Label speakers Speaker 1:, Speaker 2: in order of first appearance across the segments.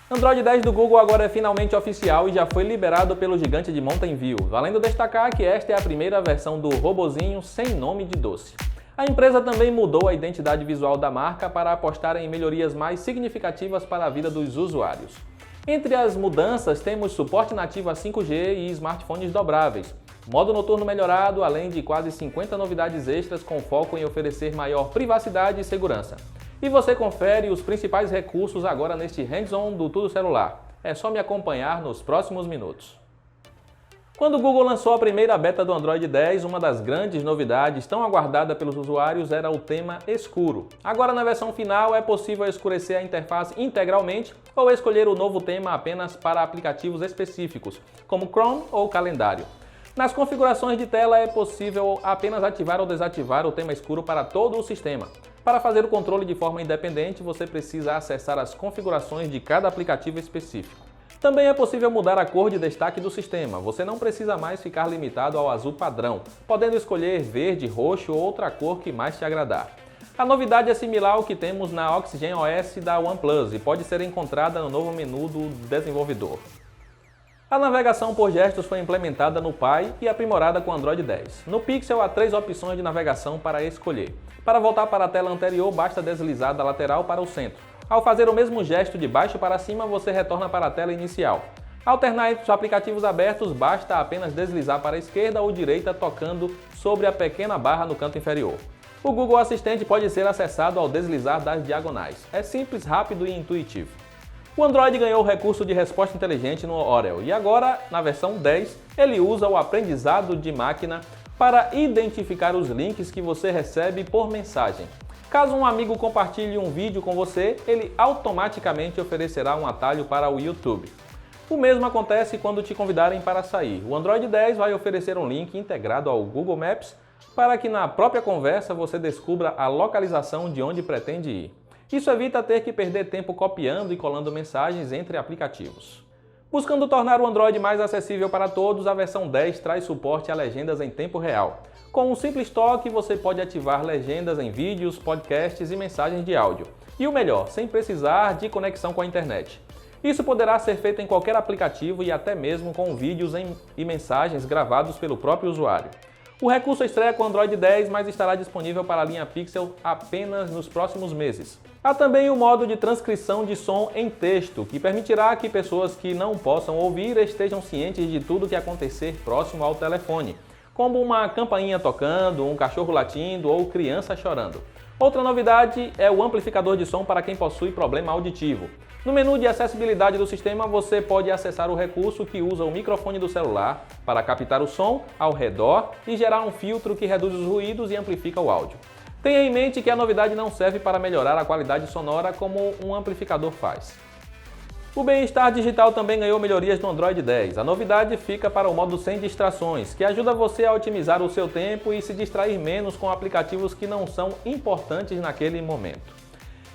Speaker 1: Android 10 do Google agora é finalmente oficial e já foi liberado pelo gigante de Mountain View, valendo destacar que esta é a primeira versão do robozinho sem nome de doce. A empresa também mudou a identidade visual da marca para apostar em melhorias mais significativas para a vida dos usuários. Entre as mudanças temos suporte nativo a 5G e smartphones dobráveis, modo noturno melhorado, além de quase 50 novidades extras com foco em oferecer maior privacidade e segurança. E você confere os principais recursos agora neste hands-on do Tudo Celular. É só me acompanhar nos próximos minutos. Quando o Google lançou a primeira beta do Android 10, uma das grandes novidades tão aguardada pelos usuários era o tema escuro. Agora na versão final é possível escurecer a interface integralmente ou escolher o novo tema apenas para aplicativos específicos, como Chrome ou Calendário. Nas configurações de tela é possível apenas ativar ou desativar o tema escuro para todo o sistema. Para fazer o controle de forma independente, você precisa acessar as configurações de cada aplicativo específico. Também é possível mudar a cor de destaque do sistema. Você não precisa mais ficar limitado ao azul padrão, podendo escolher verde, roxo ou outra cor que mais te agradar. A novidade é similar ao que temos na Oxygen OS da OnePlus e pode ser encontrada no novo menu do desenvolvedor. A navegação por gestos foi implementada no Pie e aprimorada com Android 10. No Pixel há 3 opções de navegação para escolher. Para voltar para a tela anterior, basta deslizar da lateral para o centro. Ao fazer o mesmo gesto de baixo para cima, você retorna para a tela inicial. Ao alternar entre os aplicativos abertos, basta apenas deslizar para a esquerda ou direita tocando sobre a pequena barra no canto inferior. O Google Assistente pode ser acessado ao deslizar das diagonais. É simples, rápido e intuitivo. O Android ganhou o recurso de resposta inteligente no Oreo e agora, na versão 10, ele usa o aprendizado de máquina para identificar os links que você recebe por mensagem. Caso um amigo compartilhe um vídeo com você, ele automaticamente oferecerá um atalho para o YouTube. O mesmo acontece quando te convidarem para sair. O Android 10 vai oferecer um link integrado ao Google Maps para que na própria conversa você descubra a localização de onde pretende ir. Isso evita ter que perder tempo copiando e colando mensagens entre aplicativos. Buscando tornar o Android mais acessível para todos, a versão 10 traz suporte a legendas em tempo real. Com um simples toque, você pode ativar legendas em vídeos, podcasts e mensagens de áudio. E o melhor, sem precisar de conexão com a internet. Isso poderá ser feito em qualquer aplicativo e até mesmo com vídeos e mensagens gravados pelo próprio usuário. O recurso estreia com Android 10, mas estará disponível para a linha Pixel apenas nos próximos meses. Há também o modo de transcrição de som em texto, que permitirá que pessoas que não possam ouvir estejam cientes de tudo o que acontecer próximo ao telefone, como uma campainha tocando, um cachorro latindo ou criança chorando. Outra novidade é o amplificador de som para quem possui problema auditivo. No menu de acessibilidade do sistema, você pode acessar o recurso que usa o microfone do celular para captar o som ao redor e gerar um filtro que reduz os ruídos e amplifica o áudio. Tenha em mente que a novidade não serve para melhorar a qualidade sonora como um amplificador faz. O bem-estar digital também ganhou melhorias no Android 10. A novidade fica para o modo sem distrações, que ajuda você a otimizar o seu tempo e se distrair menos com aplicativos que não são importantes naquele momento.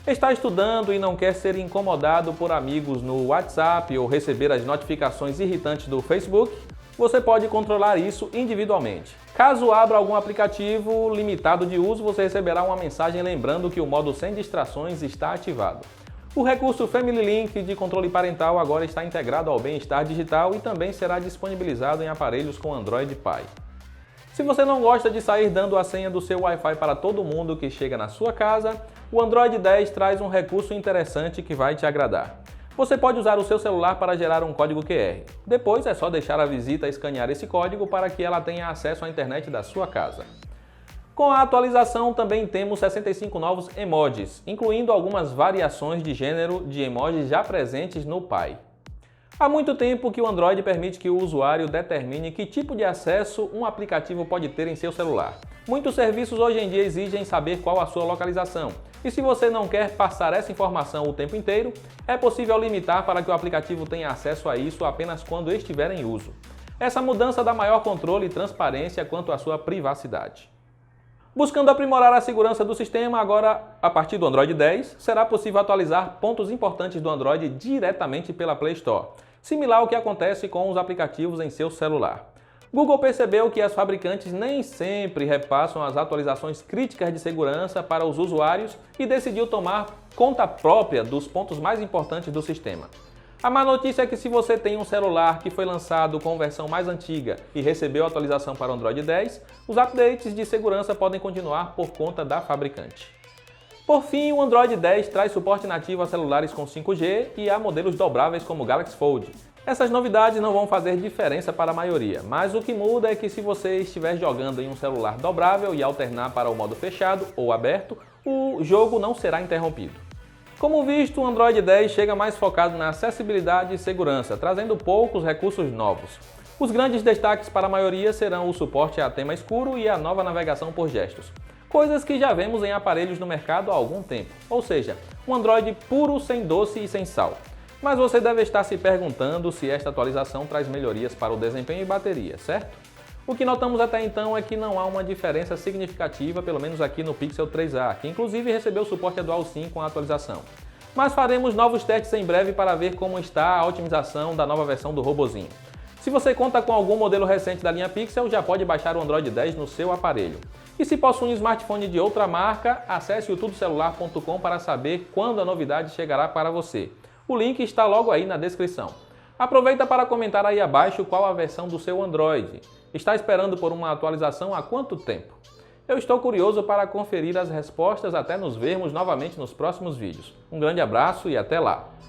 Speaker 1: Está estudando e não quer ser incomodado por amigos no WhatsApp ou receber as notificações irritantes do Facebook? Você pode controlar isso individualmente. Caso abra algum aplicativo limitado de uso, você receberá uma mensagem lembrando que o modo sem distrações está ativado. O recurso Family Link de controle parental agora está integrado ao bem-estar digital e também será disponibilizado em aparelhos com Android Pie. Se você não gosta de sair dando a senha do seu Wi-Fi para todo mundo que chega na sua casa, o Android 10 traz um recurso interessante que vai te agradar. Você pode usar o seu celular para gerar um código QR. Depois é só deixar a visita escanear esse código para que ela tenha acesso à internet da sua casa. Com a atualização também temos 65 novos emojis, incluindo algumas variações de gênero de emojis já presentes no Pie. Há muito tempo que o Android permite que o usuário determine que tipo de acesso um aplicativo pode ter em seu celular. Muitos serviços hoje em dia exigem saber qual a sua localização. E se você não quer passar essa informação o tempo inteiro, é possível limitar para que o aplicativo tenha acesso a isso apenas quando estiver em uso. Essa mudança dá maior controle e transparência quanto à sua privacidade. Buscando aprimorar a segurança do sistema, agora, a partir do Android 10, será possível atualizar pontos importantes do Android diretamente pela Play Store, similar ao que acontece com os aplicativos em seu celular. Google percebeu que as fabricantes nem sempre repassam as atualizações críticas de segurança para os usuários e decidiu tomar conta própria dos pontos mais importantes do sistema. A má notícia é que se você tem um celular que foi lançado com versão mais antiga e recebeu atualização para o Android 10, os updates de segurança podem continuar por conta da fabricante. Por fim, o Android 10 traz suporte nativo a celulares com 5G e a modelos dobráveis como o Galaxy Fold. Essas novidades não vão fazer diferença para a maioria, mas o que muda é que se você estiver jogando em um celular dobrável e alternar para o modo fechado ou aberto, o jogo não será interrompido. Como visto, o Android 10 chega mais focado na acessibilidade e segurança, trazendo poucos recursos novos. Os grandes destaques para a maioria serão o suporte a tema escuro e a nova navegação por gestos, coisas que já vemos em aparelhos no mercado há algum tempo, ou seja, um Android puro, sem doce e sem sal. Mas você deve estar se perguntando se esta atualização traz melhorias para o desempenho e bateria, certo? O que notamos até então é que não há uma diferença significativa, pelo menos aqui no Pixel 3a, que inclusive recebeu suporte a Dual SIM com a atualização. Mas faremos novos testes em breve para ver como está a otimização da nova versão do robozinho. Se você conta com algum modelo recente da linha Pixel, já pode baixar o Android 10 no seu aparelho. E se possui um smartphone de outra marca, acesse o tudocelular.com para saber quando a novidade chegará para você. O link está logo aí na descrição. Aproveita para comentar aí abaixo qual a versão do seu Android. Está esperando por uma atualização há quanto tempo? Eu estou curioso para conferir as respostas até nos vermos novamente nos próximos vídeos. Um grande abraço e até lá!